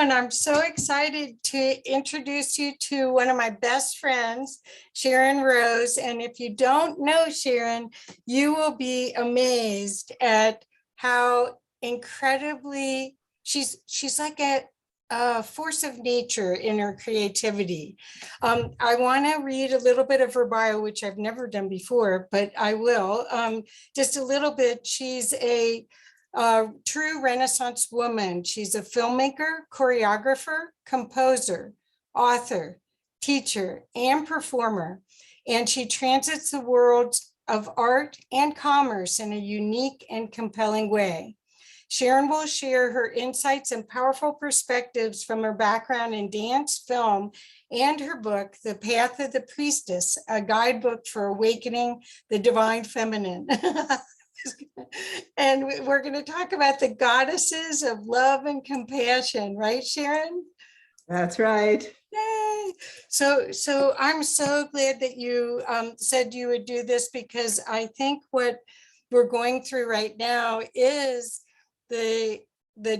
And I'm so excited to introduce you to one of my best friends, Sharon Rose. And if you don't know Sharon, you will be amazed at how incredibly she's like a force of nature in her creativity. I want to read a little bit of her bio, which I've never done before, but I will. Just a little bit. She's a true Renaissance woman. She's a filmmaker, choreographer, composer, author, teacher, and performer. And she transits the worlds of art and commerce in a unique and compelling way. Sharon will share her insights and powerful perspectives from her background in dance, film, and her book, The Path of the Priestess, a guidebook for awakening the divine feminine. And we're going to talk about the goddesses of love and compassion, right, Sharon? That's right. Yay! So I'm so glad that you said you would do this, because I think what we're going through right now is the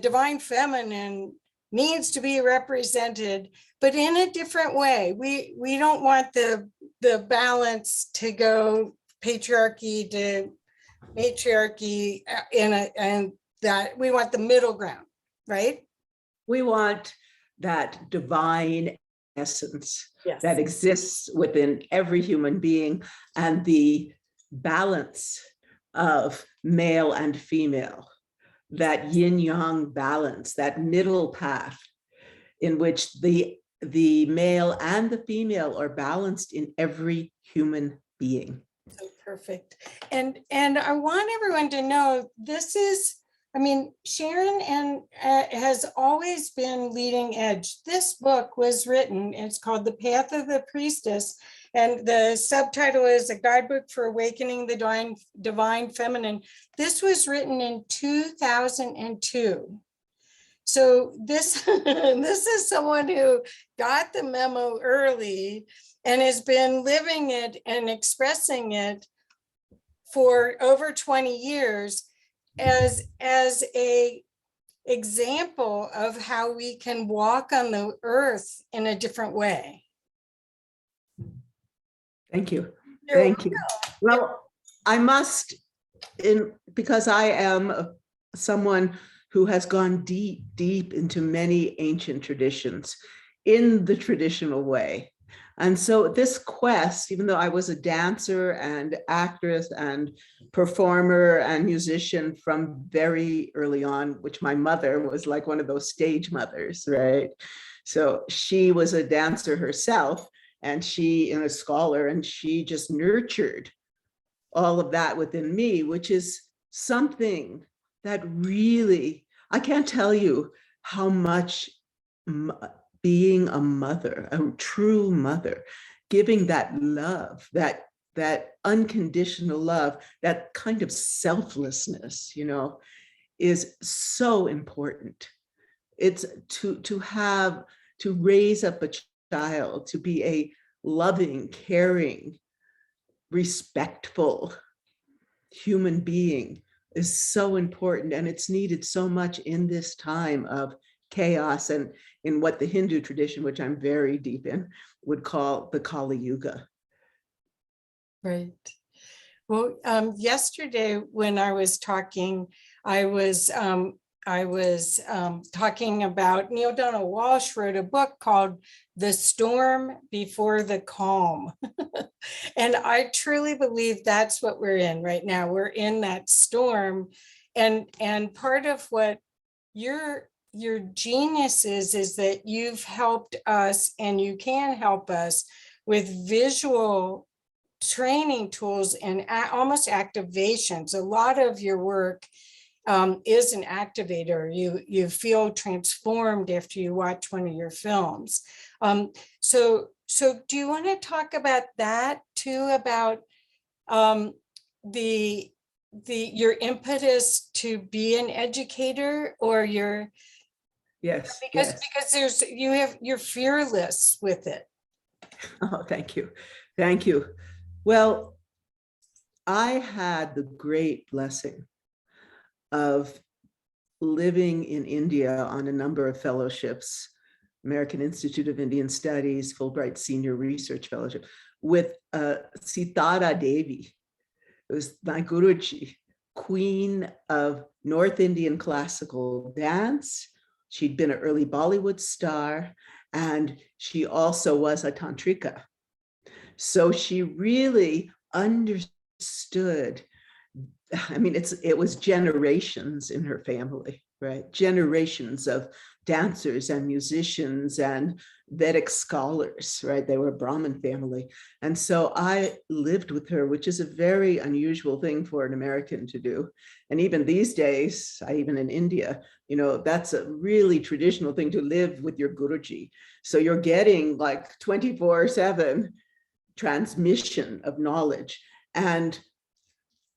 divine feminine needs to be represented, but in a different way. We don't want the balance to go patriarchy to matriarchy, and that we want the middle ground, right? We want that divine essence Yes. that exists within every human being, and the balance of male and female, that yin-yang balance, that middle path in which the male and the female are balanced in every human being. So perfect. And I want everyone to know this is, I mean, Sharon has always been leading edge. This book was written, it's called The Path of the Priestess, and the subtitle is A Guidebook for Awakening the Divine Feminine. This was written in 2002. So this is someone who got the memo early and has been living it and expressing it for over 20 years as a example of how we can walk on the earth in a different way. Thank you. You're Thank you. Well, I must, because I am someone who has gone deep, deep into many ancient traditions in the traditional way. And so this quest, even though I was a dancer and actress and performer and musician from very early on, which my mother was like one of those stage mothers, right? So she was a dancer herself, and she is a scholar, and she just nurtured all of that within me, which is something that really, I can't tell you how much being a mother, a true mother, giving that love, that unconditional love, that kind of selflessness, you know, is so important. It's to raise up a child to be a loving, caring, respectful human being is so important, and it's needed so much in this time of chaos and in what the Hindu tradition, which I'm very deep in, would call the Kali Yuga. Right. Well, yesterday when I was talking, I was talking about Neil Donald Walsh wrote a book called The Storm Before the Calm. And I truly believe that's what we're in right now. We're in that storm. And part of what your genius is that you've helped us, and you can help us with visual training tools and almost activations. A lot of your work is an activator. You feel transformed after you watch one of your films. So do you want to talk about that too, about your impetus to be an educator, or your Yes, because yes. you're fearless with it. Oh, thank you. Thank you. Well, I had the great blessing of living in India on a number of fellowships, American Institute of Indian Studies, Fulbright Senior Research Fellowship, with Sitara Devi. It was my Guruji, queen of North Indian classical dance. She'd been an early Bollywood star, and she also was a tantrika. So she really understood. I mean, it was generations in her family, right? Generations of dancers and musicians and Vedic scholars, right? They were a Brahmin family. And so I lived with her, which is a very unusual thing for an American to do. And even these days, even in India, you know, that's a really traditional thing to live with your Guruji. So you're getting like 24/7 transmission of knowledge. And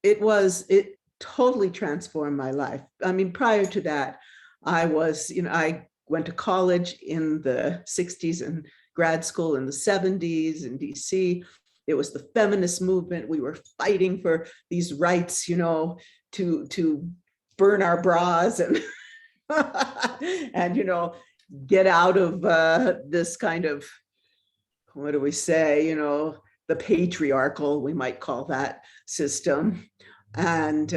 it totally transformed my life. I mean, prior to that, I went to college in the 60s and grad school in the 70s in DC. It was the feminist movement. We were fighting for these rights, you know, to burn our bras and and you know, get out of this kind of, what do we say, you know, the patriarchal, we might call that, system. And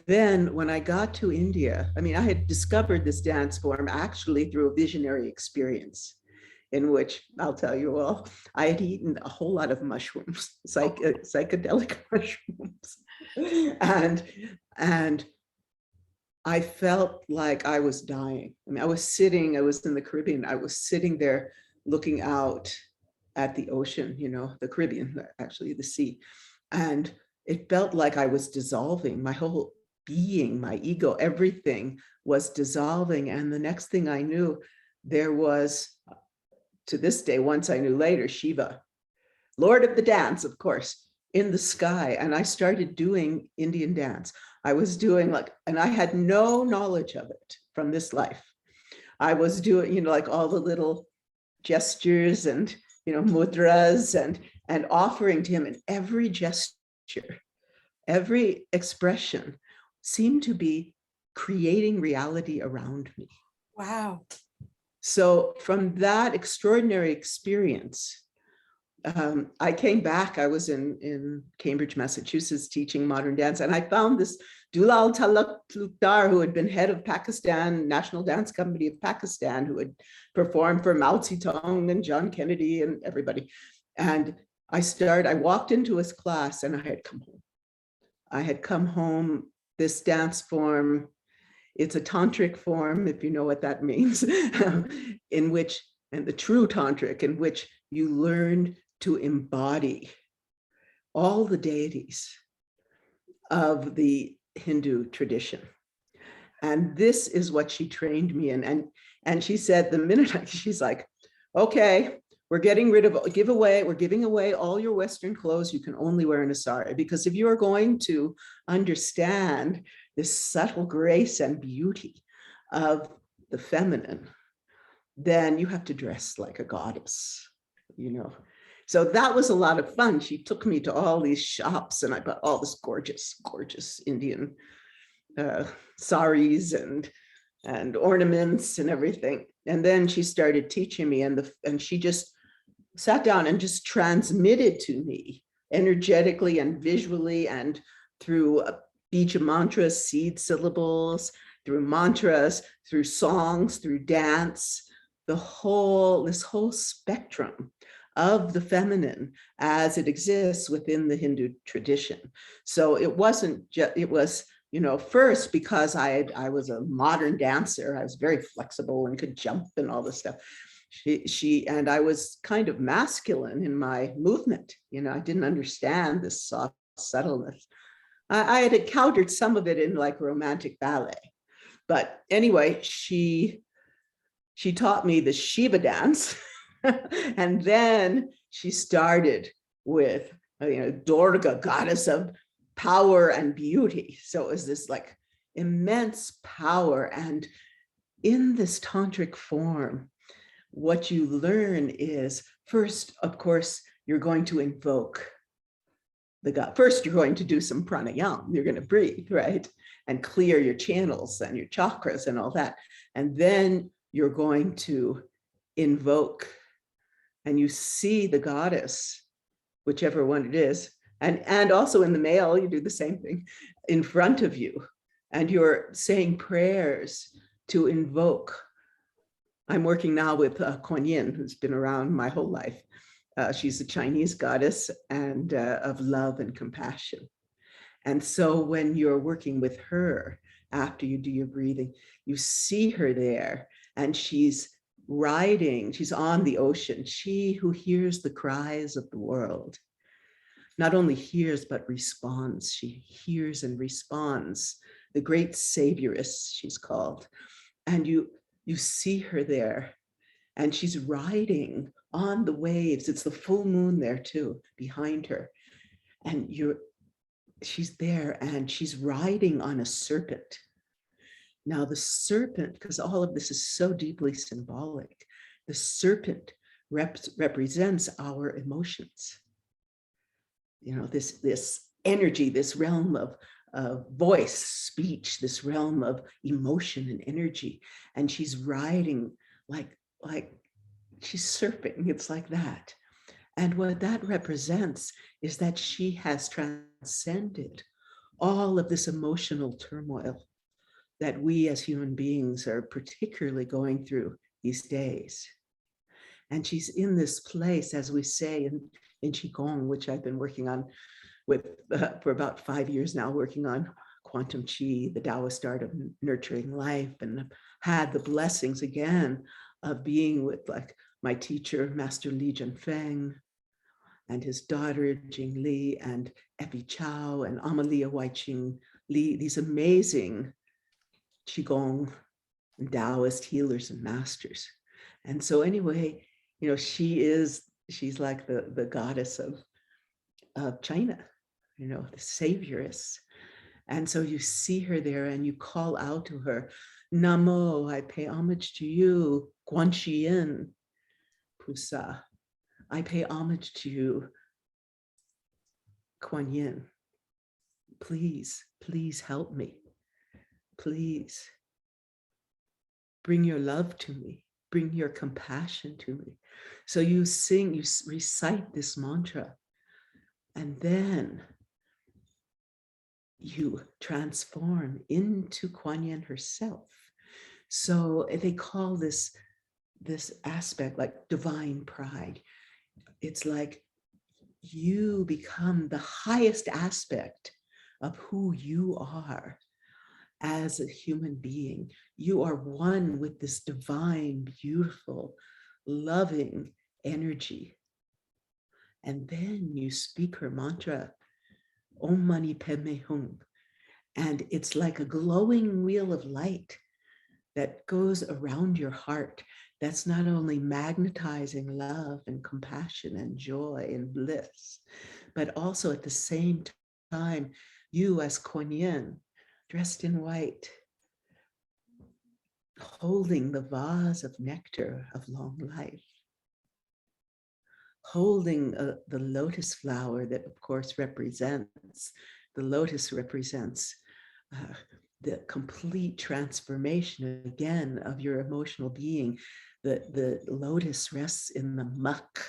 then when I got to India, I mean, I had discovered this dance form actually through a visionary experience in which, I'll tell you all, I had eaten a whole lot of mushrooms, psychedelic mushrooms. And I felt like I was dying. I mean, I was in the Caribbean, I was sitting there looking out at the ocean, you know, the Caribbean, actually the sea. And it felt like I was dissolving. My whole being, my ego, everything was dissolving. And the next thing I knew, there was, to this day, once I knew later, Shiva, Lord of the dance, of course, in the sky. And I started doing Indian dance. I was doing and I had no knowledge of it from this life. I was doing, you know, like all the little gestures and, you know, mudras and offering to him, and every gesture, every expression seemed to be creating reality around me. Wow. So from that extraordinary experience, I came back. I was in Cambridge, Massachusetts, teaching modern dance, and I found this Dulal Talukdar, who had been head of Pakistan, National Dance Company of Pakistan, who had performed for Mao Zedong and John Kennedy and everybody. And I walked into his class, and I had come home. I had come home. This dance form, it's a tantric form, if you know what that means, in which, and the true tantric, in which you learn to embody all the deities of the Hindu tradition. And this is what she trained me in. And she said, the minute she's like, okay, we're giving away all your Western clothes. You can only wear in a sari, because if you are going to understand this subtle grace and beauty of the feminine, then you have to dress like a goddess, you know. So that was a lot of fun. She took me to all these shops, and I bought all this gorgeous, gorgeous Indian saris and ornaments and everything. And then she started teaching me, and she just sat down and just transmitted to me energetically and visually and through bija mantras, seed syllables, through mantras, through songs, through dance, this whole spectrum of the feminine as it exists within the Hindu tradition. So it wasn't just, it was, you know, first because I was a modern dancer, I was very flexible and could jump and all this stuff. And I was kind of masculine in my movement. I didn't understand this soft subtleness. I had encountered some of it in like romantic ballet. But anyway, she taught me the Shiva dance. And then she started with, Durga, goddess of power and beauty. So it was this like immense power. And in this tantric form, what you learn is first, of course, you're going to invoke the God. First, you're going to do some pranayama. You're going to breathe, right? And clear your channels and your chakras and all that. And then you're going to invoke, and you see the goddess, whichever one it is. And also in the male, you do the same thing in front of you. And you're saying prayers to invoke. I'm working now with Kuan Yin, who's been around my whole life. She's a Chinese goddess and of love and compassion. And so when you're working with her, after you do your breathing, you see her there, and she's riding, she's on the ocean. She who hears the cries of the world, not only hears, but responds. She hears and responds. The great savioress, she's called. And you see her there, and she's riding on the waves. It's the full moon there too, behind her. And she's there, and she's riding on a serpent. Now the serpent, because all of this is so deeply symbolic, the serpent represents our emotions. This energy, this realm of voice, speech, this realm of emotion and energy. And she's riding like she's surfing. It's like that. And what that represents is that she has transcended all of this emotional turmoil that we as human beings are particularly going through these days. And she's in this place, as we say in Qigong, which I've been working on for about 5 years now, working on quantum Qi, the Taoist art of nurturing life, and I've had the blessings again of being with like my teacher, Master Li Junfeng, and his daughter, Jing Li, and Effie Chow, and Amalia Wai-Ching Li, these amazing Qigong and Taoist healers and masters. And so anyway, she's like the goddess of China, the savioress. And so you see her there, and you call out to her, Namo, I pay homage to you, Guan Shi Yin, Pusa. I pay homage to you, Kuan Yin. Please help me. Please bring your love to me. Bring your compassion to me. So you recite this mantra, and then you transform into Kuan Yin herself. So they call this aspect like divine pride. It's like you become the highest aspect of who you are as a human being. You are one with this divine, beautiful, loving energy. And then you speak her mantra, Om Mani Padme Hum. And it's like a glowing wheel of light that goes around your heart. That's not only magnetizing love and compassion and joy and bliss, but also at the same time, you as Kuan Yin, dressed in white, holding the vase of nectar of long life, holding the lotus flower that of course represents, the lotus represents the complete transformation again of your emotional being. The lotus rests in the muck,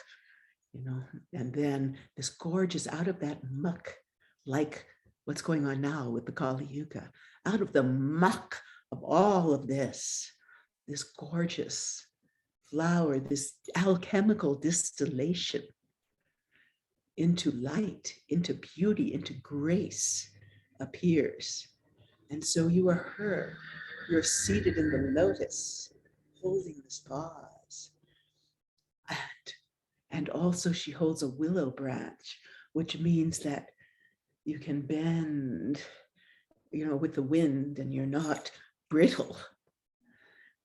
and then this gorgeous, out of that muck, like what's going on now with the Kali Yuga, out of the muck of all of this gorgeous flower, this alchemical distillation into light, into beauty, into grace appears. And so you are her. You're seated in the lotus, holding this vase. And also she holds a willow branch, which means that you can bend, with the wind and you're not brittle.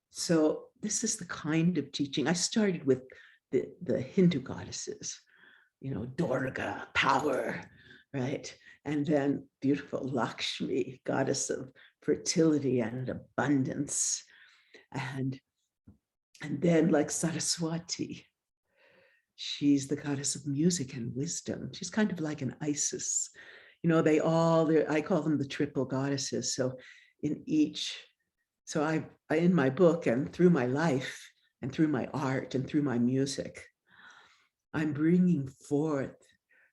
So this is the kind of teaching. I started with the Hindu goddesses, Durga, power, right? And then beautiful Lakshmi, goddess of fertility and abundance. And then like Saraswati, she's the goddess of music and wisdom. She's kind of like an Isis. I call them the triple goddesses. So in my book and through my life and through my art and through my music, I'm bringing forth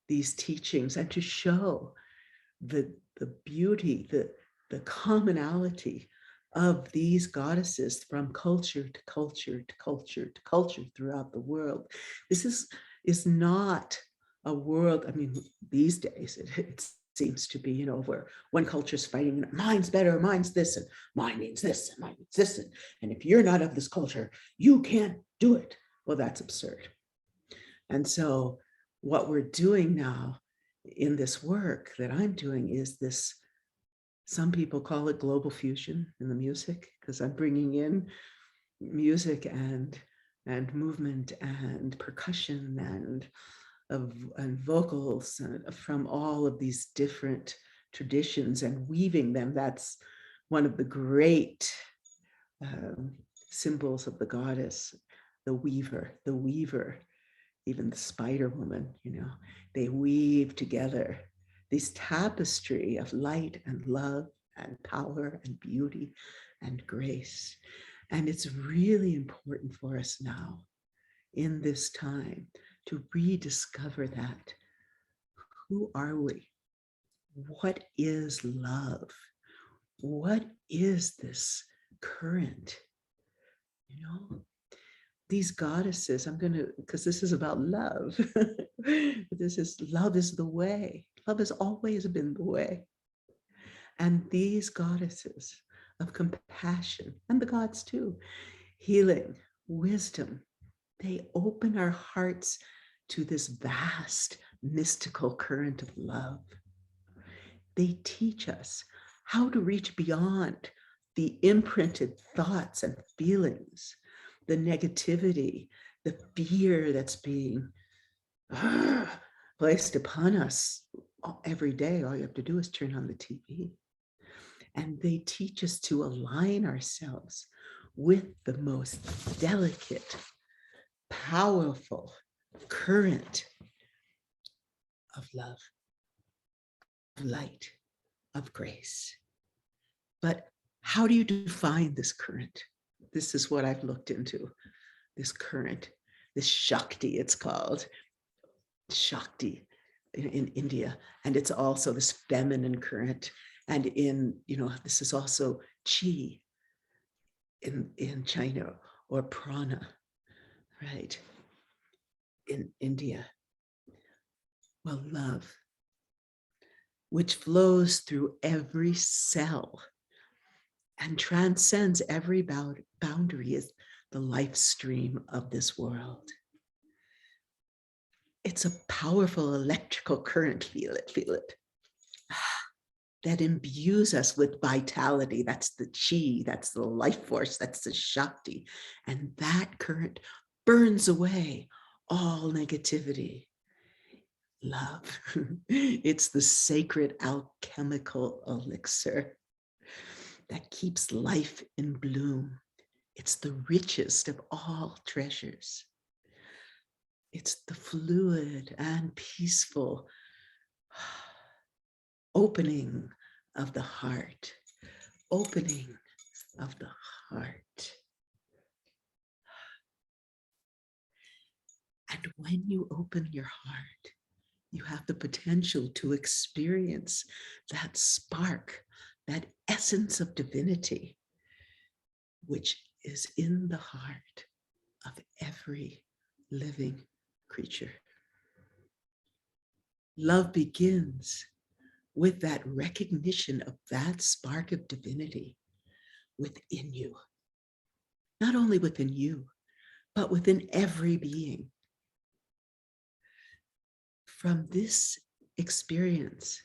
these teachings and to show the beauty, the commonality of these goddesses from culture to culture to culture to culture throughout the world. This is not a world, these days it seems to be, where one culture is fighting, mine's better, mine's this, and mine means this, and mine means this. And if you're not of this culture, you can't do it. Well, that's absurd. And so what we're doing now in this work that I'm doing is this, some people call it global fusion in the music, because I'm bringing in music and movement and percussion and vocals from all of these different traditions and weaving them. That's one of the great symbols of the goddess, the weaver, even the spider woman, they weave together this tapestry of light and love and power and beauty and grace. And it's really important for us now in this time to rediscover that. Who are we? What is love? What is this current? These goddesses, because this is about love. Love is the way. Love has always been the way. And these goddesses of compassion, and the gods too, healing, wisdom, they open our hearts to this vast mystical current of love. They teach us how to reach beyond the imprinted thoughts and feelings, the negativity, the fear that's being placed upon us every day. All you have to do is turn on the TV. And they teach us to align ourselves with the most delicate, powerful current of love, of light, of grace. But how do you define this current? This is what I've looked into, this current, this Shakti, it's called Shakti in India. And it's also this feminine current. And this is also Chi in China, or Prana, right, in India. Well, love, which flows through every cell and transcends every boundary, is the life stream of this world. It's a powerful electrical current, feel it, that imbues us with vitality. That's the chi, that's the life force, that's the Shakti. And that current burns away all negativity. Love, it's the sacred alchemical elixir that keeps life in bloom. It's the richest of all treasures. It's the fluid and peaceful opening of the heart, opening of the heart. And when you open your heart, you have the potential to experience that spark, that essence of divinity, which is in the heart of every living creature. Love begins with that recognition of that spark of divinity within you. Not only within you, but within every being. from this experience,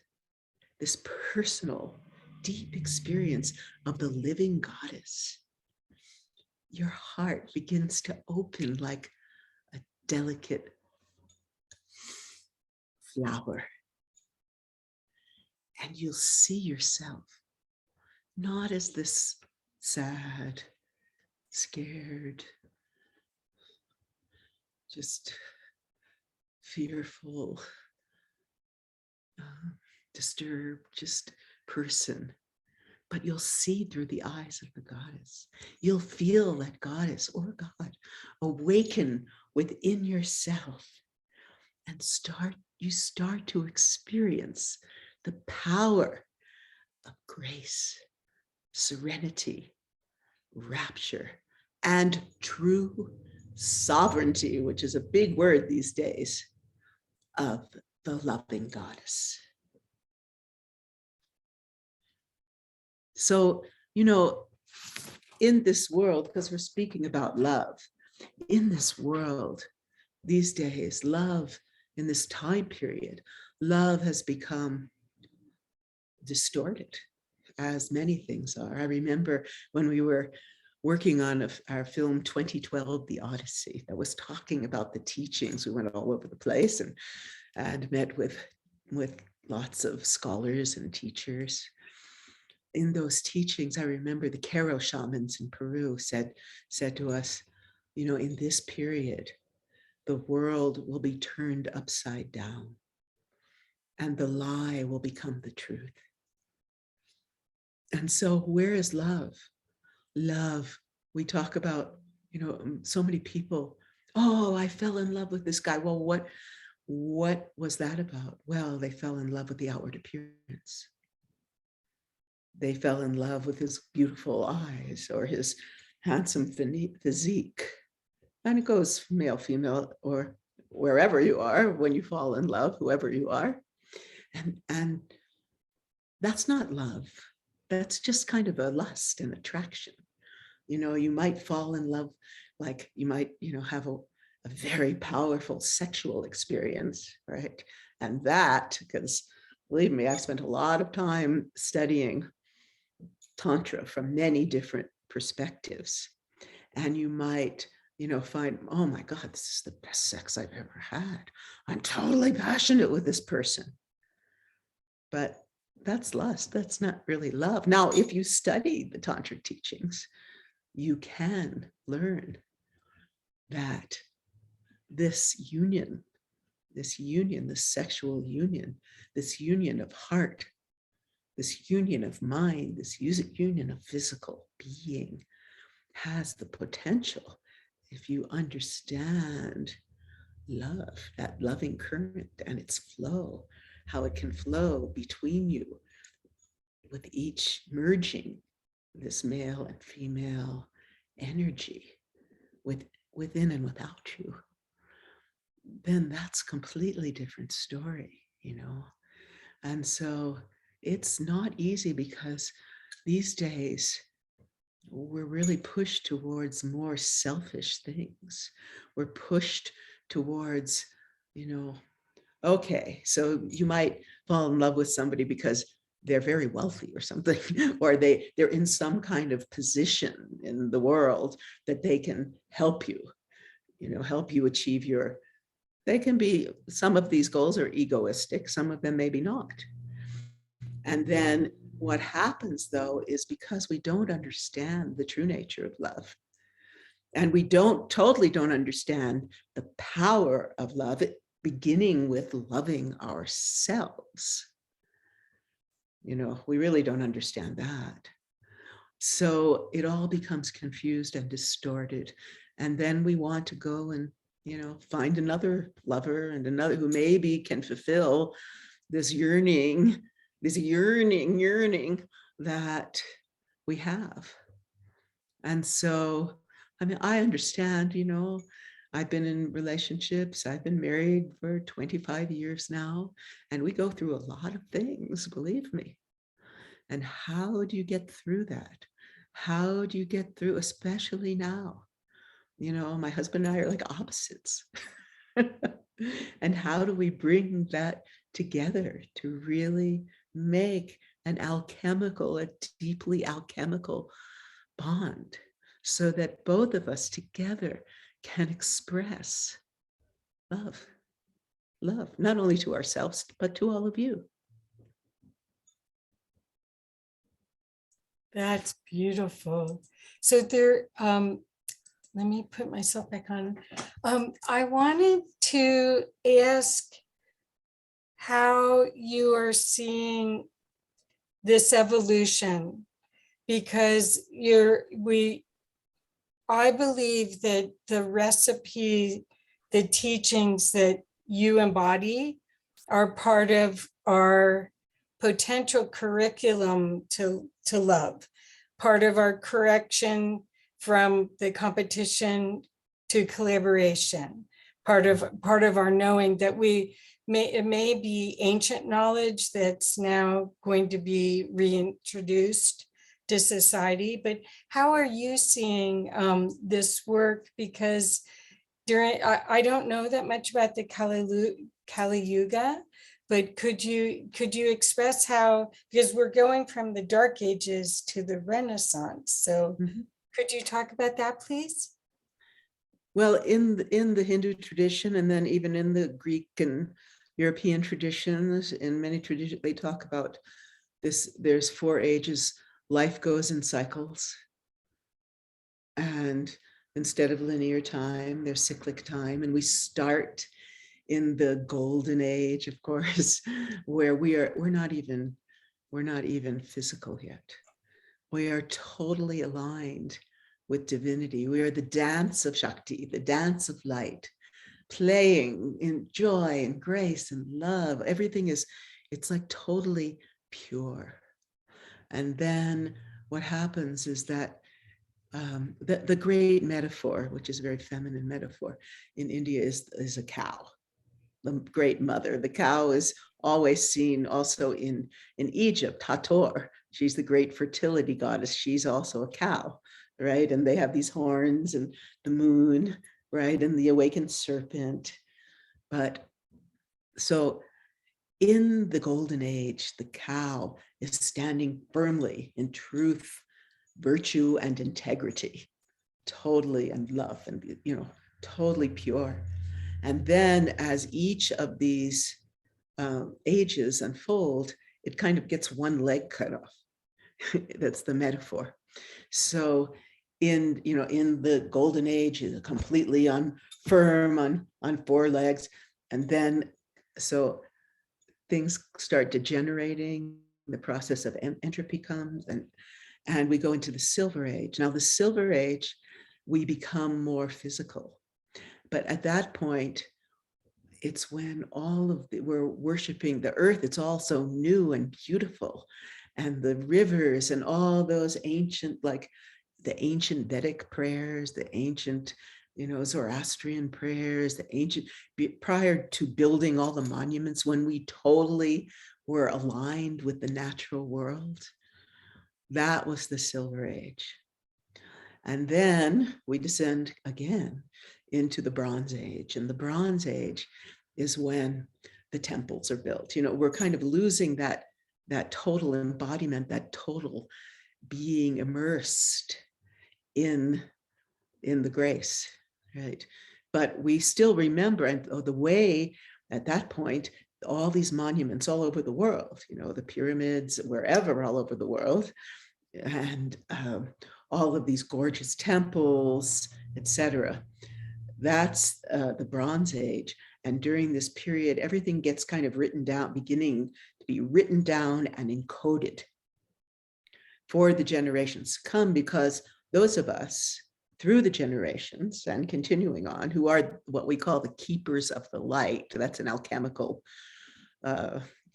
this personal, deep experience of the living goddess, your heart begins to open like a delicate flower. And you'll see yourself not as this sad, scared, just fearful, disturbed, just person, but you'll see through the eyes of the goddess. You'll feel that goddess or God awaken within yourself and you start to experience the power of grace, serenity, rapture, and true sovereignty, which is a big word these days, of the loving goddess. So, in this world, because we're speaking about love, in this world these days, love in this time period, love has become distorted, as many things are. I remember when we were working on our film 2012, The Odyssey, that was talking about the teachings. We went all over the place and met with lots of scholars and teachers. In those teachings, I remember the Q'ero shamans in Peru said to us, in this period, the world will be turned upside down and the lie will become the truth. And so where is love? Love, we talk about, so many people, oh, I fell in love with this guy. Well, what was that about? Well, they fell in love with the outward appearance. They fell in love with his beautiful eyes or his handsome physique. And it goes male, female, or wherever you are when you fall in love, whoever you are. And that's not love. That's just kind of a lust and attraction. You might fall in love, like you might, have a very powerful sexual experience, right? And that, because believe me, I've spent a lot of time studying Tantra from many different perspectives. And you might, find, oh my God, this is the best sex I've ever had. I'm totally passionate with this person. But that's lust. That's not really love. Now, if you study the Tantra teachings, you can learn that this union, this sexual union, this union of heart, this union of mind, this union of physical being has the potential, if you understand love, that loving current and its flow, how it can flow between you with each merging this male and female energy within and without you, then that's completely different story, And so it's not easy because these days we're really pushed towards more selfish things. We're pushed towards, okay, so you might fall in love with somebody because they're very wealthy or something, or they're in some kind of position in the world that they can help you, help you achieve they can be, some of these goals are egoistic, some of them maybe not. And then what happens though, is because we don't understand the true nature of love, and we totally don't understand the power of love, beginning with loving ourselves. We really don't understand that. So it all becomes confused and distorted. And then we want to go and, find another lover and another who maybe can fulfill this yearning that we have. And so, I understand, I've been in relationships, I've been married for 25 years now, and we go through a lot of things, believe me. And how do you get through that? How do you get through, especially now? My husband and I are like opposites. And how do we bring that together to really make an alchemical, a deeply alchemical bond, so that both of us together can express love, love, not only to ourselves, but to all of you. That's beautiful. So there, let me put myself back on. I wanted to ask how you are seeing this evolution, because I believe that the recipe, the teachings that you embody are part of our potential curriculum to love, part of our correction from the competition to collaboration, part of our knowing that it may be ancient knowledge that's now going to be reintroduced to society. But how are you seeing this work? Because I don't know that much about the Kali Yuga, but could you express how, because we're going from the Dark Ages to the Renaissance. So could you talk about that, please? Well, in the Hindu tradition, and then even in the Greek and European traditions, in many traditions, they talk about this. There's 4 ages. Life goes in cycles. And instead of linear time, there's cyclic time. And we start in the golden age, of course, where we're not even physical yet. We are totally aligned with divinity. We are the dance of Shakti, the dance of light, playing in joy and grace and love. Everything it's like totally pure. And then what happens is that the great metaphor, which is a very feminine metaphor in India, is a cow, the great mother. The cow is always seen also in Egypt, Hathor. She's the great fertility goddess. She's also a cow, right? And they have these horns and the moon, right? And the awakened serpent. But so in the golden age, the cow is standing firmly in truth, virtue, and integrity, totally, and love, and totally pure. And then as each of these ages unfold, it kind of gets one leg cut off. That's the metaphor. So in the golden age, is completely firm on 4 legs, and then so things start degenerating. The process of entropy comes, and we go into the Silver Age. Now, the Silver Age, we become more physical, but at that point, it's when we're worshiping the earth. It's all so new and beautiful, and the rivers and all those ancient, like the ancient Vedic prayers, the ancient, Zoroastrian prayers, the ancient, prior to building all the monuments, when we totally were aligned with the natural world. That was the Silver Age. And then we descend again into the Bronze Age. And the Bronze Age is when the temples are built. We're kind of losing that total embodiment, that total being immersed in the grace, right? But we still remember, and the way at that point, all these monuments all over the world, the pyramids, wherever all over the world, and all of these gorgeous temples, etc. That's the Bronze Age. And during this period, everything gets kind of written down, beginning to be written down and encoded for the generations to come, because those of us through the generations and continuing on, who are what we call the keepers of the light, that's an alchemical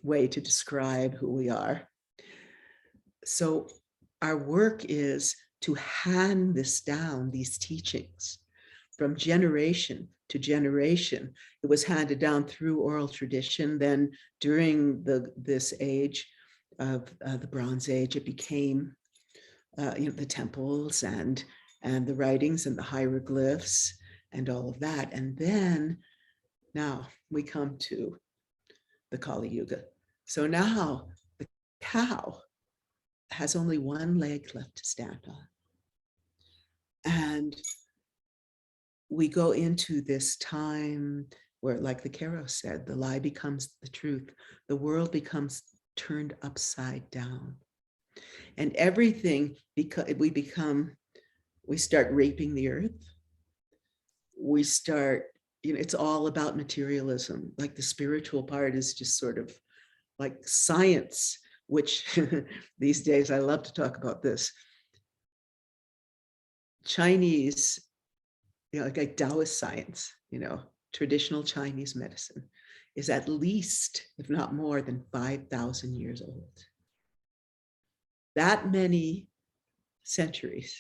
way to describe who we are. So our work is to hand this down, these teachings, from generation to generation. It was handed down through oral tradition. Then during this age of the Bronze Age, it became the temples and the writings and the hieroglyphs and all of that. And then Now we come to the Kali Yuga. So now the cow has only one leg left to stand on. And we go into this time where, like the Karo said, the lie becomes the truth. The world becomes turned upside down. And everything, because we start raping the earth. We start, it's all about materialism. Like the spiritual part is just sort of like science, which these days I love to talk about this. Chinese, like Taoist science, traditional Chinese medicine is at least, if not more than 5,000 years old. That many centuries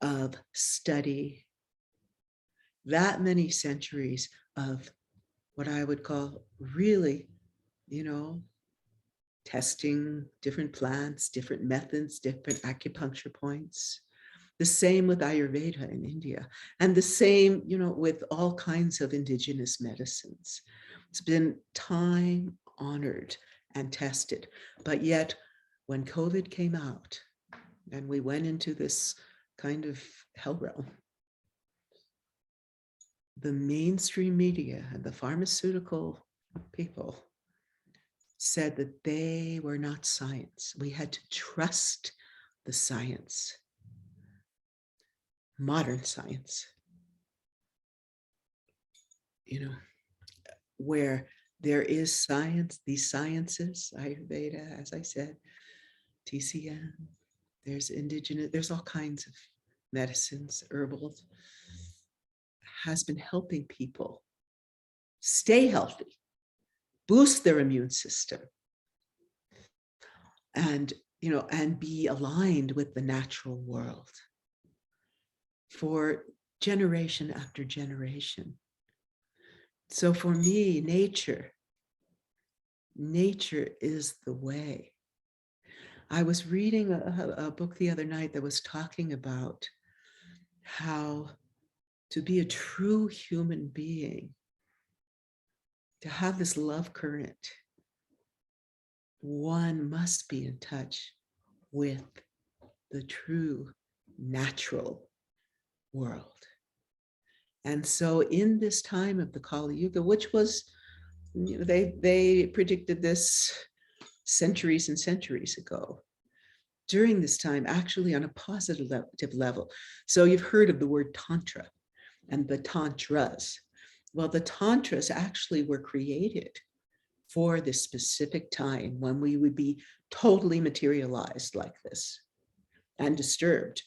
of study, that many centuries of what I would call really, testing different plants, different methods, different acupuncture points. The same with Ayurveda in India, and the same, with all kinds of indigenous medicines. It's been time honored and tested, but yet when COVID came out and we went into this kind of hell realm, the mainstream media and the pharmaceutical people said that they were not science. We had to trust the science, modern science, where there is science, these sciences, Ayurveda, as I said, TCM, there's indigenous, there's all kinds of medicines, herbals, has been helping people stay healthy, boost their immune system, and be aligned with the natural world for generation after generation. So for me, nature is the way. I was reading a book the other night that was talking about how to be a true human being, to have this love current, one must be in touch with the true natural world. And so in this time of the Kali Yuga, which was, they predicted this centuries and centuries ago, during this time, actually on a positive level. So you've heard of the word Tantra and the Tantras. Well, the Tantras actually were created for this specific time when we would be totally materialized like this and disturbed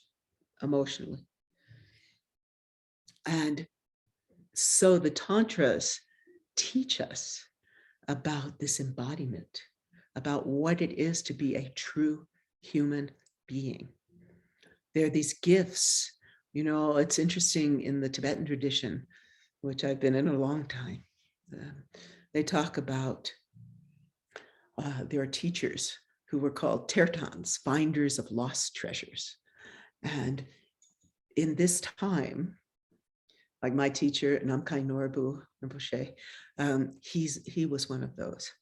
emotionally. And so the Tantras teach us about this embodiment, about what it is to be a true human being. There are these gifts, it's interesting in the Tibetan tradition, which I've been in a long time. They talk about, there are teachers who were called tertans, finders of lost treasures. And in this time, like my teacher, Namkhai Norbu Rinpoche, he was one of those.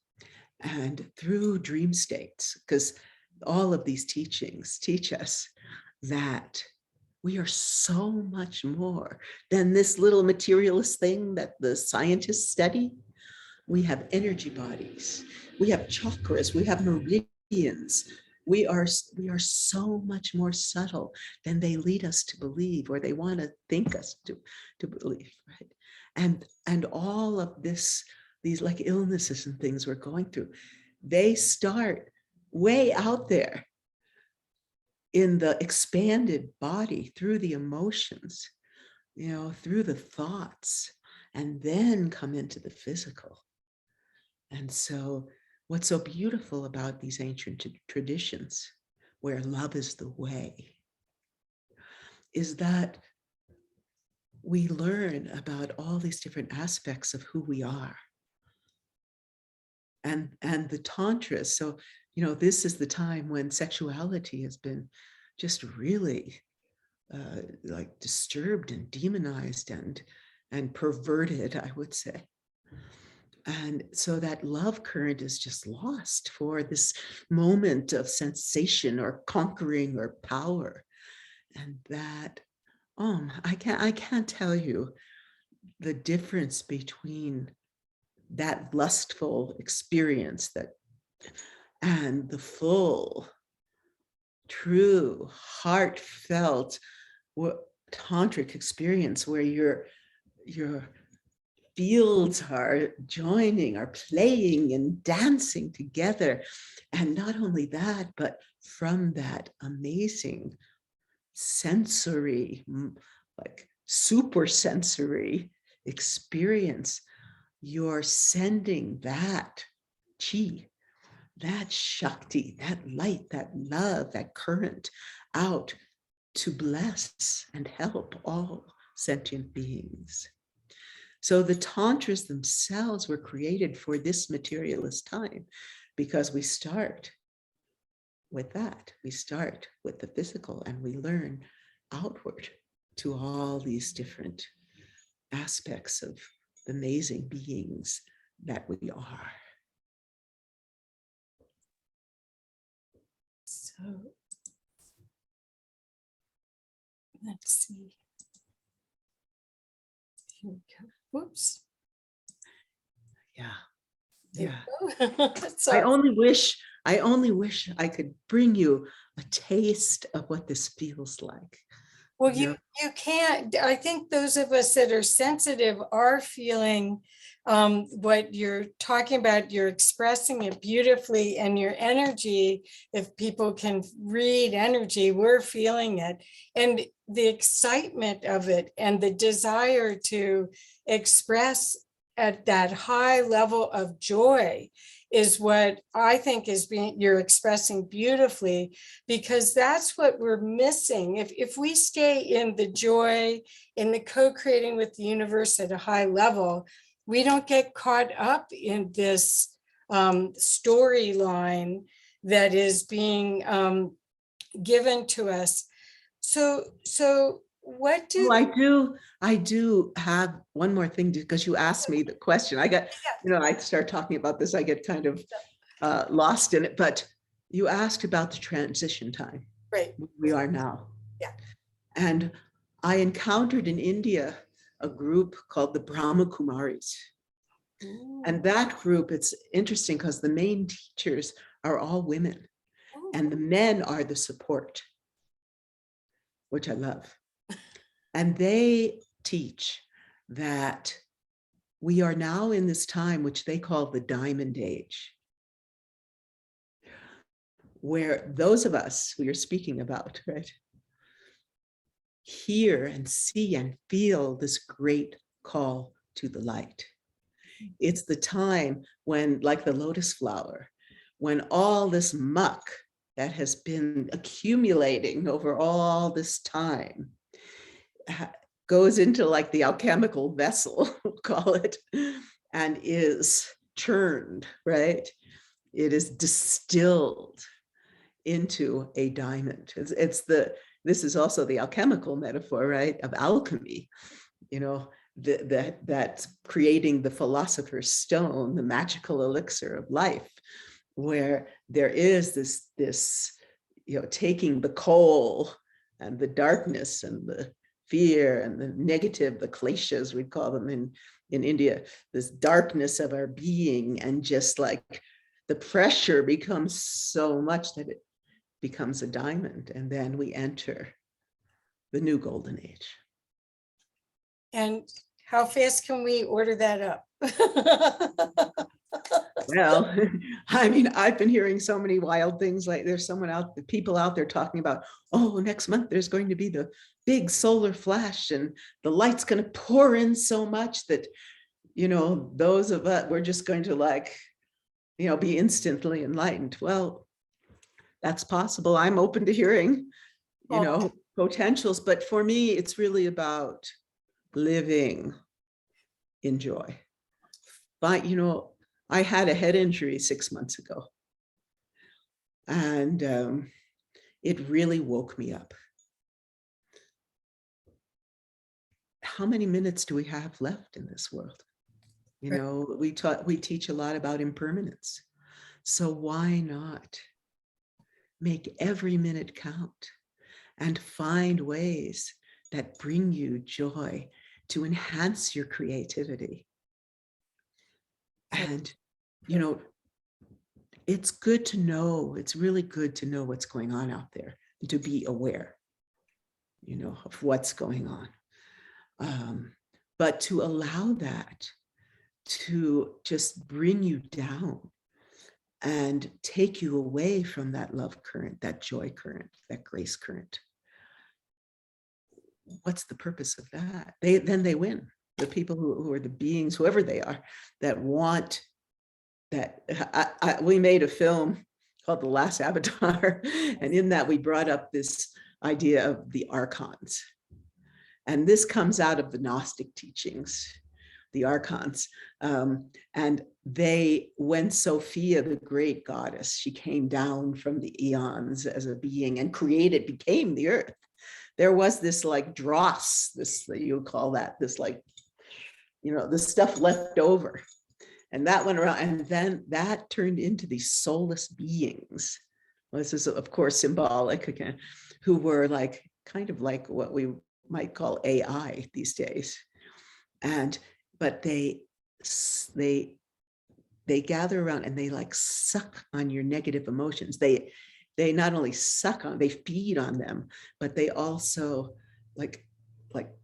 And through dream states, because all of these teachings teach us that we are so much more than this little materialist thing that the scientists study. We have energy bodies, we have chakras, we have meridians. We are so much more subtle than they lead us to believe, or they want to think us to believe, right? And all of this, these like illnesses and things we're going through, they start way out there in the expanded body through the emotions, through the thoughts, and then come into the physical. And so what's so beautiful about these ancient traditions, where love is the way, is that we learn about all these different aspects of who we are. And the Tantras, so, this is the time when sexuality has been just really like disturbed and demonized and perverted, I would say. And so that love current is just lost for this moment of sensation or conquering or power. And that, I can't tell you the difference between that lustful experience and the full, true, heartfelt tantric experience where your fields are joining, are playing and dancing together. And not only that, but from that amazing sensory, like super sensory experience, you're sending that chi, that Shakti, that light, that love, that current out to bless and help all sentient beings. So the tantras themselves were created for this materialist time, because we start with that. We start with the physical and we learn outward to all these different aspects of the amazing beings that we are. So let's see. Here we go. Whoops. Yeah. There Yeah. we go. I Sorry. only wish I could bring you a taste of what this feels like. Well, You know? you can't. I think those of us that are sensitive are feeling what you're talking about. You're expressing it beautifully, and your energy, if people can read energy, we're feeling it. And the excitement of it and the desire to express at that high level of joy is what I think is you're expressing beautifully, because that's what we're missing. If we stay in the joy, in the co-creating with the universe at a high level, we don't get caught up in this storyline that is being given to us. So what do I do have one more thing, because you asked me the question. I start talking about this, I get kind of lost in it, but you asked about the transition time. Right. We are now. Yeah. And I encountered in India a group called the Brahma Kumaris. Ooh. And that group, it's interesting because the main teachers are all women, and the men are the support, which I love. And they teach that we are now in this time, which they call the Diamond Age, where those of us who you're speaking about, right, hear and see and feel this great call to the light. It's the time when, like the lotus flower, when all this muck that has been accumulating over all this time goes into like the alchemical vessel, we'll call it, and is churned, right? It is distilled into a diamond. This is also the alchemical metaphor, right, of alchemy, that's creating the philosopher's stone, the magical elixir of life, where there is this taking the coal and the darkness and the fear and the negative, the kleshas, we call them in India, this darkness of our being, and just like the pressure becomes so much that it becomes a diamond, and then we enter the new golden age. And how fast can we order that up? Well, I mean, I've been hearing so many wild things. Like there's people out there talking about, oh, next month there's going to be the big solar flash and the light's going to pour in so much that, those of us, we're just going to be instantly enlightened. Well, that's possible. I'm open to hearing, potentials, but for me, it's really about living in joy. But, I had a head injury 6 months ago, and it really woke me up. How many minutes do we have left in this world? You Right. know, we teach a lot about impermanence. So why not make every minute count and find ways that bring you joy to enhance your creativity? And, you know, it's good to know, it's really good to know what's going on out there, and to be aware, you know, of what's going on. But to allow that to just bring you down and take you away from that love current, that joy current, that grace current, what's the purpose of that? Then they win. The people who are the beings, whoever they are, that want that. We made a film called The Last Avatar, and in that we brought up this idea of the Archons. And this comes out of the Gnostic teachings, the Archons. And when Sophia, the great goddess, she came down from the eons as a being and became the earth. There was this like dross, this, you call that, this like, you know, the stuff left over. And that went around, and then that turned into these soulless beings. Well, this is, of course, symbolic again, who were like, kind of like what we might call AI these days. But they gather around and they like suck on your negative emotions. They not only suck on, they feed on them, but they also like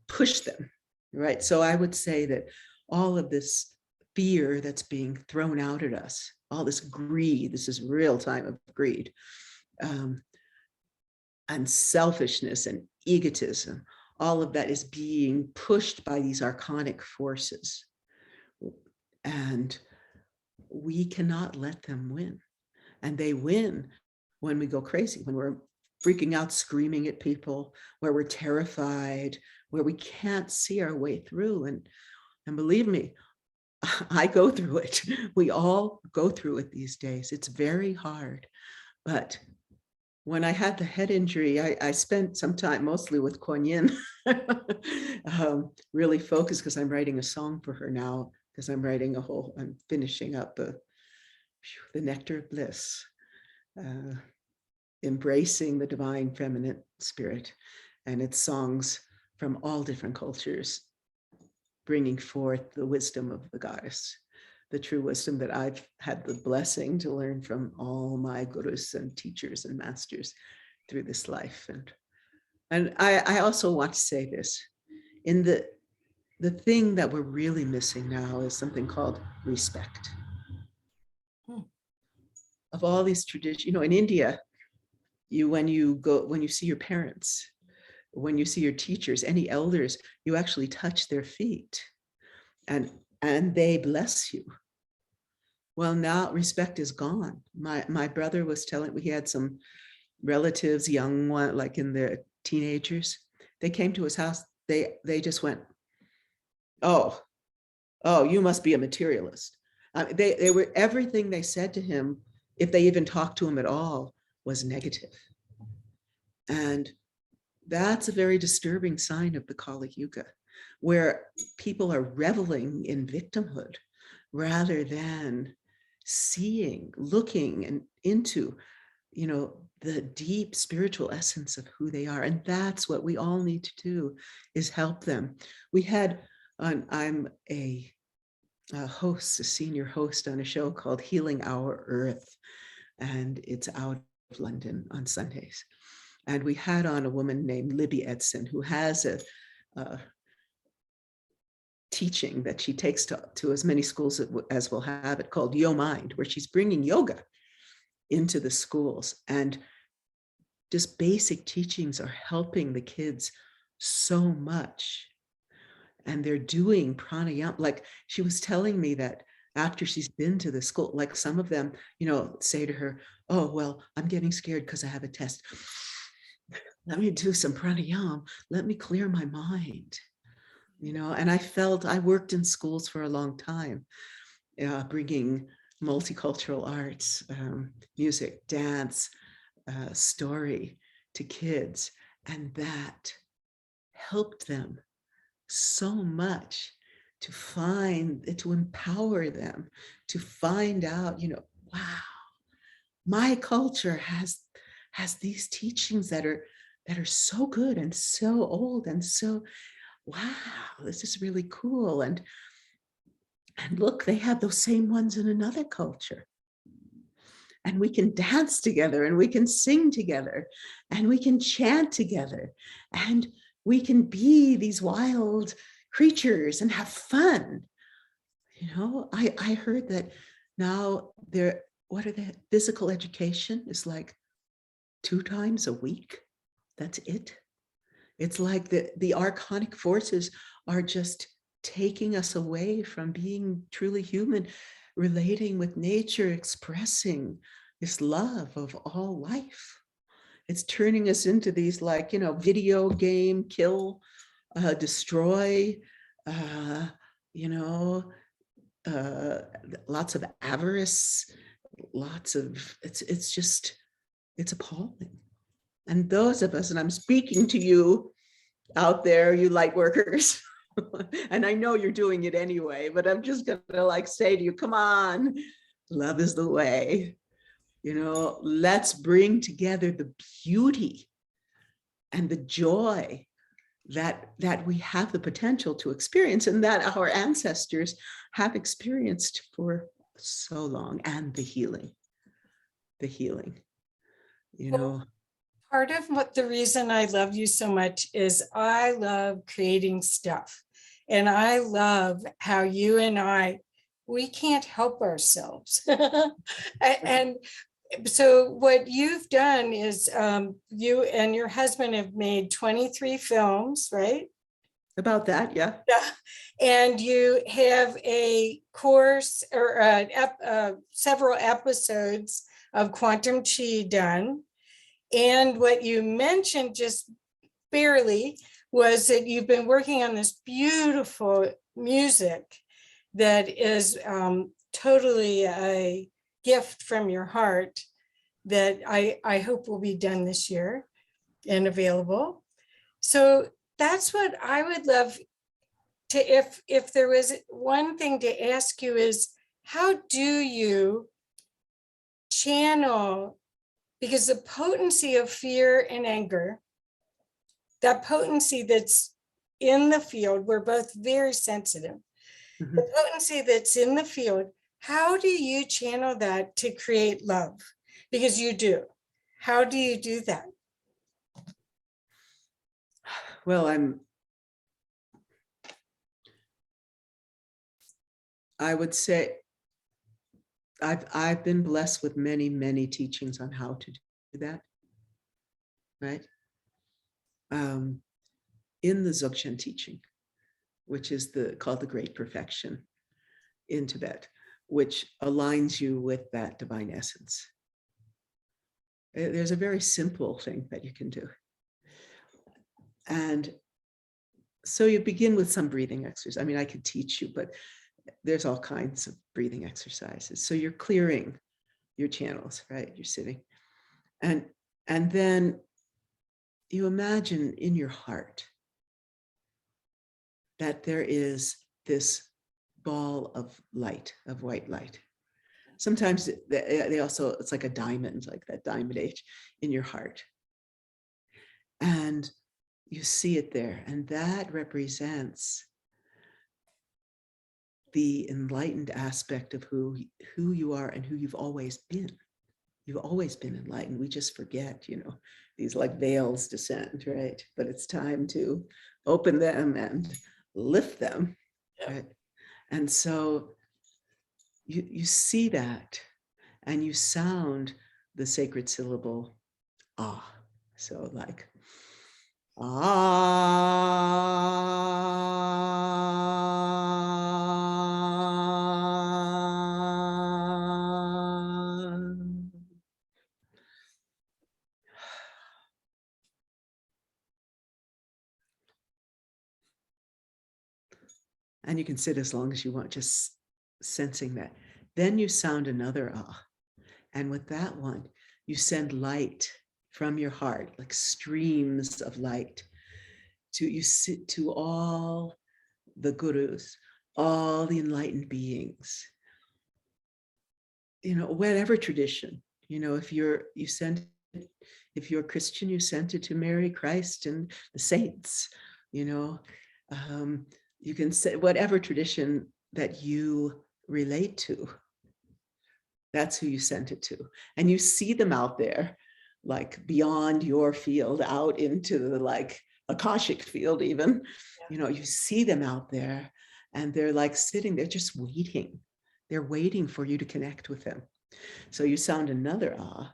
push them, right? So I would say that all of this fear that's being thrown out at us, all this greed, this is real time of greed, and selfishness and egotism, all of that is being pushed by these archonic forces. And we cannot let them win. And they win when we go crazy, when we're freaking out, screaming at people, where we're terrified, where we can't see our way through. And believe me, I go through it. We all go through it these days. It's very hard. But when I had the head injury, I spent some time mostly with Kuan Yin, really focused, because I'm writing a song for her now, because I'm finishing up the Nectar of Bliss, embracing the divine feminine spirit. And it's songs from all different cultures, bringing forth the wisdom of the goddess, the true wisdom that I've had the blessing to learn from all my gurus and teachers and masters through this life. And I also want to say this, in the thing that we're really missing now is something called respect. Of all these traditions, you know, in India, when you see your parents, when you see your teachers, any elders, you actually touch their feet and they bless you. Well, now respect is gone. My brother was telling me, he had some relatives, young one, like in their teenagers. They came to his house. They just went, oh, you must be a materialist. They were, everything they said to him, if they even talked to him at all, was negative. And that's a very disturbing sign of the Kali Yuga, where people are reveling in victimhood rather than seeing, looking and into, you know, the deep spiritual essence of who they are. And that's what we all need to do, is help them. We had, I'm a host, a senior host on a show called Healing Our Earth, and it's out of London on Sundays. And we had on a woman named Libby Edson, who has a teaching that she takes to as many schools as will have it, called Yo Mind, where she's bringing yoga into the schools. And just basic teachings are helping the kids so much. And they're doing pranayama. Like, she was telling me that after she's been to the school, like some of them, you know, say to her, oh, well, I'm getting scared because I have a test. Let me do some pranayama. Let me clear my mind. You know, and I worked in schools for a long time, bringing multicultural arts, music, dance, story to kids. And that helped them so much to find, to empower them, to find out, wow, my culture has these teachings that are so good and so old and so, wow, this is really cool. And look, they have those same ones in another culture. And we can dance together, and we can sing together, and we can chant together, and we can be these wild creatures and have fun. I heard that now physical education is like 2 times a week. That's it. It's like the archonic forces are just taking us away from being truly human, relating with nature, expressing this love of all life. It's turning us into these video game, kill, destroy, lots of avarice, it's appalling. And those of us, and I'm speaking to you out there, you light workers, and I know you're doing it anyway, but I'm just gonna say to you, come on, love is the way. Let's bring together the beauty and the joy that we have the potential to experience, and that our ancestors have experienced for so long, and the healing. Part of the reason I love you so much is I love creating stuff. And I love how you and we can't help ourselves. And so what you've done is you and your husband have made 23 films, right? About that, yeah. Yeah. And you have a course or several episodes of Quantum Chi done. And what you mentioned just barely was that you've been working on this beautiful music that is totally a gift from your heart that I hope will be done this year and available. So that's what I would love to, if there was one thing to ask you is, how do you channel, because the potency of fear and anger, that potency that's in the field, we're both very sensitive. Mm-hmm. The potency that's in the field, how do you channel that to create love? Because you do. How do you do that? Well, I would say I've been blessed with many, many teachings on how to do that, right? In the Dzogchen teaching, which is called the Great Perfection in Tibet, which aligns you with that divine essence. There's a very simple thing that you can do. And so you begin with some breathing exercise. I mean, I could teach you, but there's all kinds of breathing exercises. So you're clearing your channels, right? You're sitting. And then you imagine in your heart that there is this ball of light, of white light. Sometimes they also, it's like a diamond, like that diamond age in your heart. And you see it there. And that represents the enlightened aspect of who you are and who you've always been. You've always been enlightened. We just forget, these like veils descend, right? But it's time to open them and lift them, right? And so you see that, and you sound the sacred syllable ah. So like and you can sit as long as you want, just sensing that. Then you sound another ah. And with that one, you send light from your heart, like streams of light, to all the gurus, all the enlightened beings, whatever tradition, if you're Christian, you sent it to Mary, Christ, and the saints, you can say whatever tradition that you relate to, that's who you sent it to. And you see them out there, like beyond your field, out into the like Akashic field even, you see them out there and they're like sitting there just waiting. They're waiting for you to connect with them. So you sound another ah.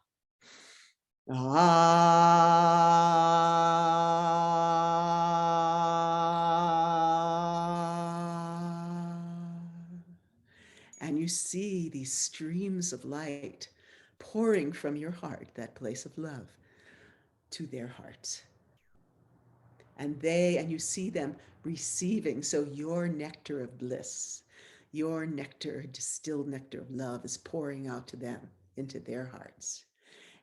Ah. And you see these streams of light pouring from your heart, that place of love, to their hearts. And you see them receiving. So your nectar of bliss, your nectar, distilled nectar of love is pouring out to them into their hearts.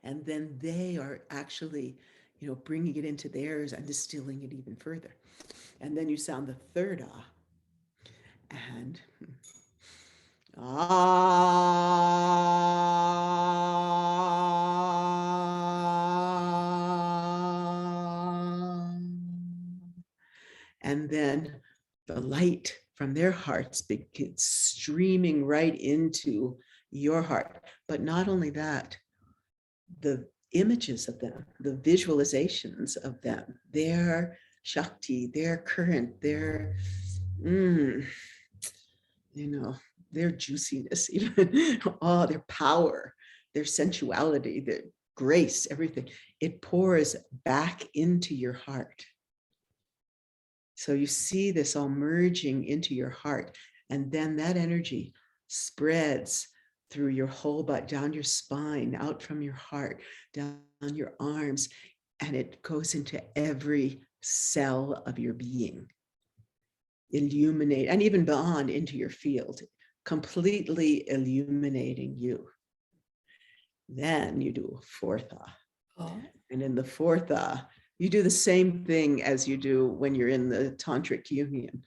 And then they are actually, bringing it into theirs and distilling it even further. And then you sound the third ah. And ah. And then the light from their hearts begins streaming right into your heart. But not only that, the images of them, the visualizations of them, their Shakti, their current, their, their juiciness, even, their power, their sensuality, their grace, everything, it pours back into your heart. So you see this all merging into your heart, and then that energy spreads through your whole body, down your spine, out from your heart, down your arms, and it goes into every cell of your being, illuminate, and even beyond into your field, completely illuminating you. Then you do a fourth ah. Oh. And in the fourth ah, you do the same thing as you do when you're in the tantric union.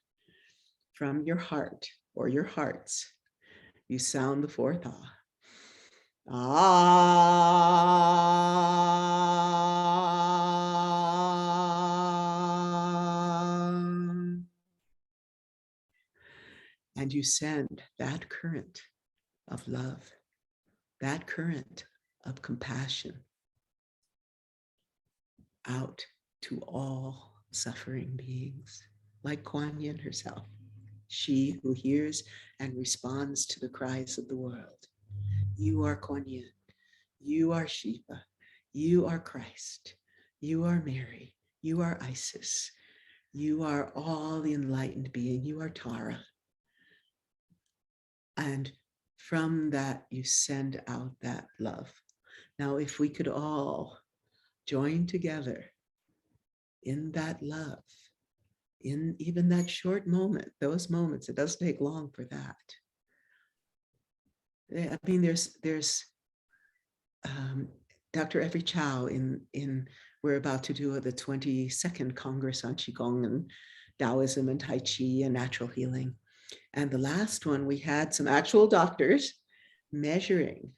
From your heart or your hearts, you sound the fourth ah. Ah. And you send that current of love, that current of compassion out to all suffering beings, like Kuan Yin herself, she who hears and responds to the cries of the world. You are Kuan Yin, you are Shiva, you are Christ, you are Mary, you are Isis, you are all the enlightened being, you are Tara. And from that, you send out that love. Now, if we could all join together in that love, in even that short moment, those moments, it doesn't take long for that. I mean, there's Dr. Effie Chow we're about to do the 22nd Congress on Qigong and Taoism and Tai Chi and natural healing. And the last one, we had some actual doctors measuring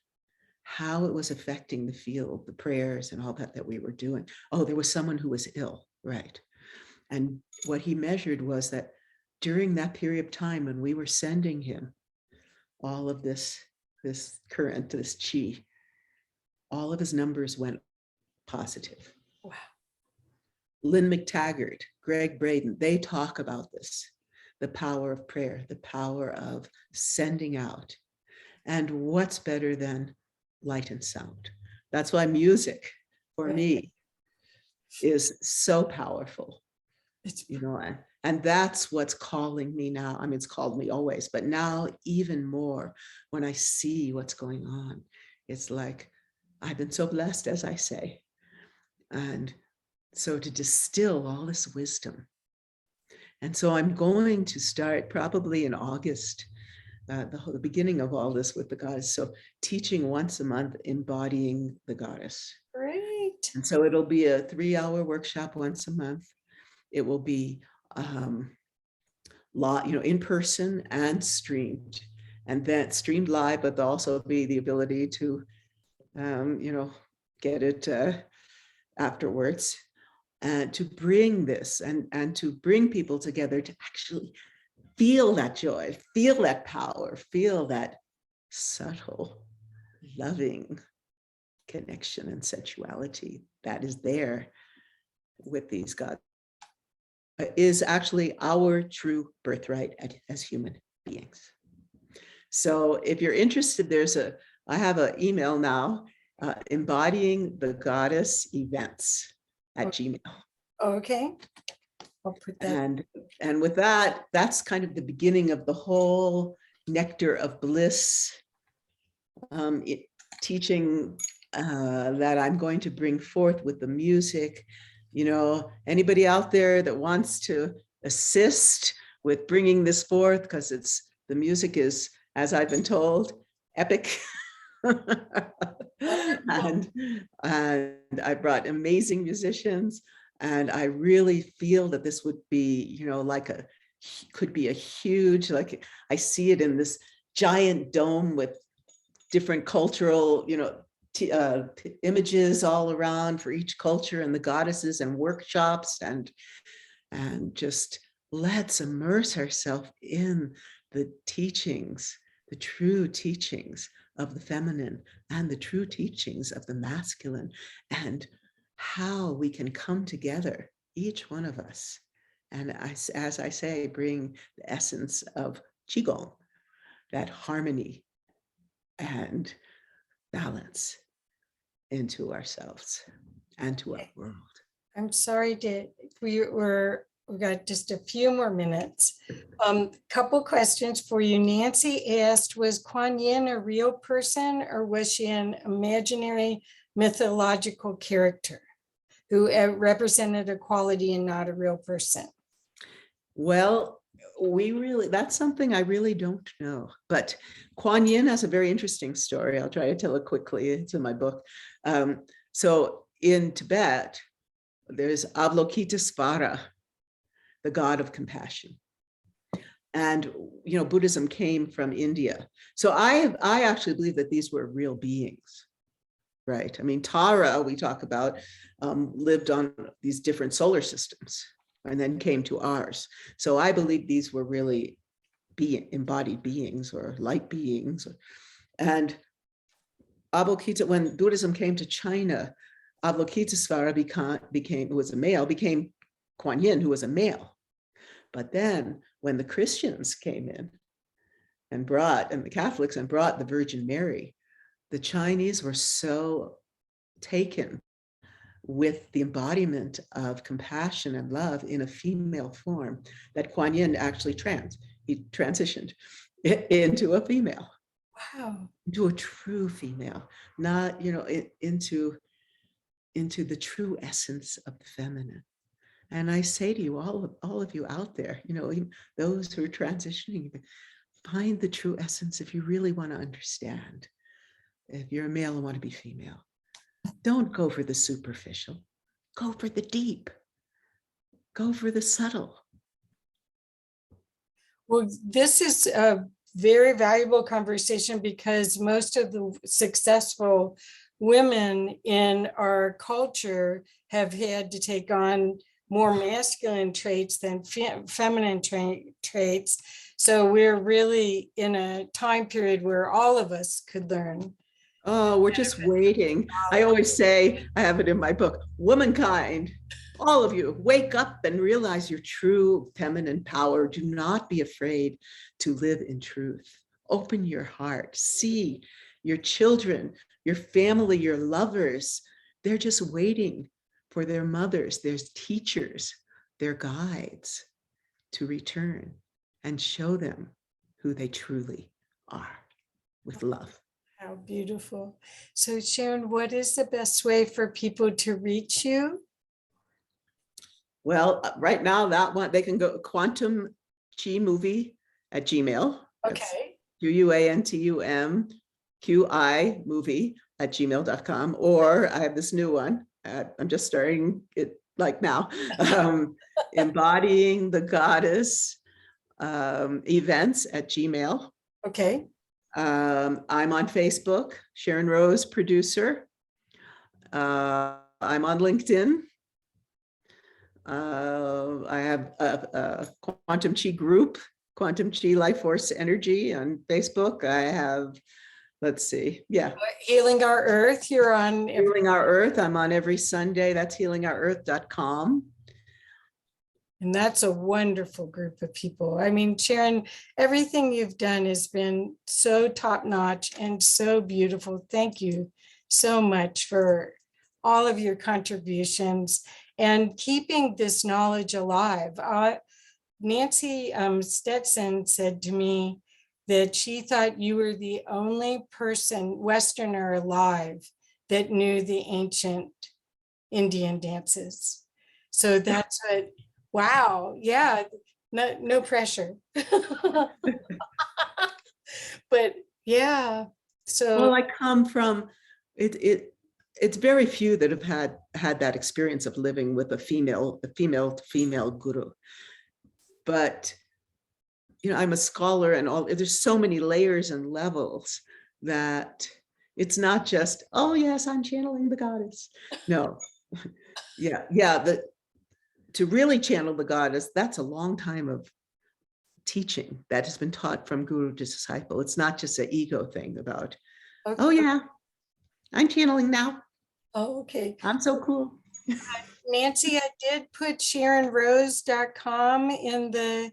how it was affecting the field, the prayers and all that we were doing. Oh, there was someone who was ill, right? And what he measured was that during that period of time when we were sending him all of this current, this chi, all of his numbers went positive. Wow. Lynn McTaggart, Greg Braden, they talk about this, the power of prayer, the power of sending out. And what's better than light and sound? That's why music for me is so powerful. It's, and that's what's calling me now. I mean, it's called me always, but now even more when I see what's going on, it's like, I've been so blessed, as I say. And so to distill all this wisdom. And so I'm going to start probably in August, the beginning of all this with the goddess. So teaching once a month, embodying the goddess. Great. And so it'll be a 3-hour workshop once a month. It will be in person and streamed, and then streamed live, but also be the ability to, get it afterwards, and to bring this and to bring people together to actually feel that joy, feel that power, feel that subtle, loving connection and sensuality that is there with these gods, is actually our true birthright as human beings. So if you're interested, I have an email now, embodying the goddess events at Gmail. Okay. I'll put that. And with that, that's kind of the beginning of the whole nectar of bliss teaching that I'm going to bring forth with the music. Anybody out there that wants to assist with bringing this forth, because the music is, as I've been told, epic. and I brought amazing musicians, and I really feel that this would be, could be a huge, I see it in this giant dome with different cultural, images all around for each culture, and the goddesses, and workshops, and just let's immerse ourselves in the teachings, the true teachings of the feminine and the true teachings of the masculine, and how we can come together, each one of us, and as I say, bring the essence of Qigong, that harmony and balance, into ourselves and to our world. I'm sorry we got just a few more minutes. Couple questions for you. Nancy asked, was Kuan Yin a real person, or was she an imaginary mythological character who represented a quality and not a real person? Well, that's something I really don't know, but Kuan Yin has a very interesting story. I'll try to tell it quickly. It's in my book. So in Tibet, there's Avalokitesvara, the god of compassion. And, Buddhism came from India. So I actually believe that these were real beings, right? I mean, Tara, we talk about, lived on these different solar systems and then came to ours. So I believe these were really embodied beings or light beings. And when Buddhism came to China, Avalokitesvara became Kuan Yin, who was a male. But then when the Christians came in and the Catholics brought the Virgin Mary, the Chinese were so taken with the embodiment of compassion and love in a female form that Kuan Yin actually transitioned into a female. Wow. Into a true female, not, into the true essence of the feminine. And I say to you, all of you out there, those who are transitioning, find the true essence if you really want to understand. If you're a male and want to be female, don't go for the superficial, go for the deep, go for the subtle. Well, this is a very valuable conversation, because most of the successful women in our culture have had to take on more masculine traits than feminine traits. So we're really in a time period where all of us could learn. Oh, we're just waiting. I always say, I have it in my book, womankind, all of you, wake up and realize your true feminine power. Do not be afraid to live in truth. Open your heart. See your children, your family, your lovers. They're just waiting for their mothers, their teachers, their guides to return and show them who they truly are with love. How beautiful. So Sharon, what is the best way for people to reach you? Well, right now that one, they can go Quantum Chi Movie at Gmail. Okay. QUANTUMQI movie at gmail.com. Or I have this new one. I'm just starting it like now. Embodying the Goddess events at Gmail. Okay. I'm on Facebook, Sharon Rose, producer. I'm on LinkedIn. I have a Quantum Chi group, Quantum Chi Life Force Energy on Facebook. I have, let's see, yeah. Healing Our Earth, you're on. Healing Our Earth, I'm on every Sunday. That's healingourearth.com. And that's a wonderful group of people. I mean, Sharon, everything you've done has been so top-notch and so beautiful. Thank you so much for all of your contributions and keeping this knowledge alive. Nancy Stetson said to me that she thought you were the only person, Westerner alive, that knew the ancient Indian dances. So that's what, wow, yeah, no pressure. But yeah, so. Well, I come from, it's very few that have had that experience of living with a female to female guru. But, you know, I'm a scholar and all, there's so many layers and levels that it's not just, oh yes, I'm channeling the goddess. No, yeah, to really channel the goddess, that's a long time of teaching that has been taught from guru to disciple. It's not just an ego thing about, Okay. oh yeah, I'm channeling now. Oh, okay. I'm so cool. Nancy, I did put SharonRose.com in the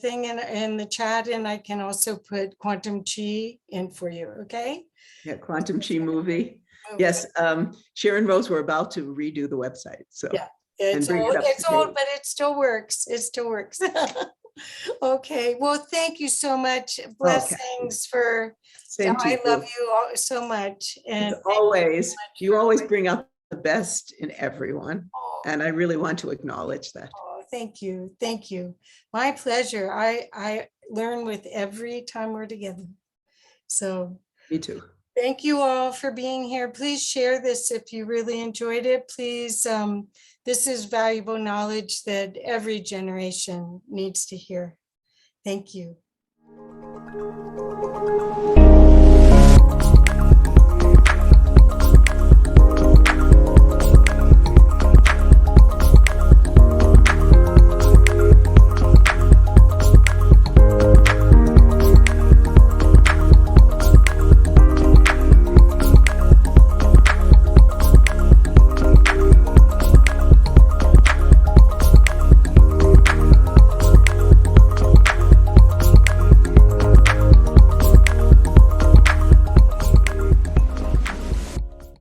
thing in the chat, and I can also put Quantum Chi in for you. Okay. Yeah, Quantum Chi movie. Yes, Sharon Rose, we're about to redo the website. So yeah, it's old, but it still works. It still works. Okay. Well, thank you so much. Blessings for. I love you all so much. And you always bring out the best in everyone. And I really want to acknowledge that. Oh, thank you. Thank you. My pleasure. I learn with every time we're together. So me too. Thank you all for being here. Please share this if you really enjoyed it. Please, this is valuable knowledge that every generation needs to hear. Thank you.